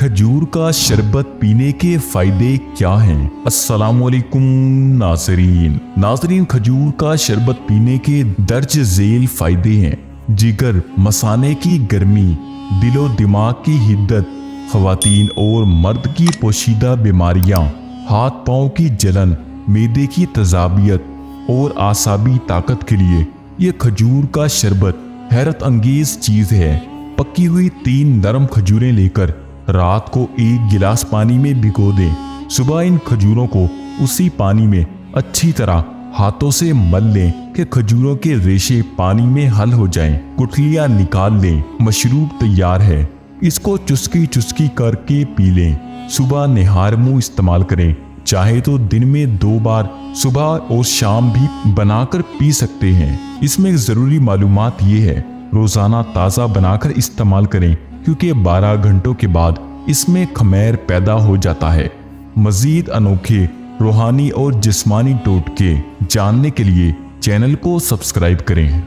खजूर का शरबत पीने के फायदे क्या हैं? अस्सलामुअलैकुम नाज़रीन, खजूर का शरबत पीने के दर्ज झेल फायदे हैं। जिगर, मसाने की गर्मी, दिलो दिमाग की हिद्दत, खवातीन और मर्द की पोशीदा बीमारियां, हाथ पांव की जलन, मैदे की तजाबियत और आसाबी ताकत के लिए ये खजूर का शरबत हैरत अंगेज चीज है। पकी हुई 3 नरम खजूरें लेकर रात को 1 गिलास पानी में भिगो दें। सुबह इन खजूरों को उसी पानी में अच्छी तरह हाथों से मल लें कि खजूरों के रेशे पानी में हल हो जाएं। गुठलियां निकाल लें। मशरूब तैयार है। इसको चुस्की चुस्की करके पी लें। सुबह निहार मुंह इस्तेमाल करें। चाहे तो दिन में 2 बार सुबह और शाम भी बनाकर पी सकते हैं। इसमें एक जरूरी मालूमात ये है, रोजाना ताज़ा बनाकर इस्तेमाल करें क्योंकि 12 घंटों के बाद इसमें खमेर पैदा हो जाता है। मजीद अनोखे रूहानी और जिस्मानी टोटके जानने के लिए चैनल को सब्सक्राइब करें।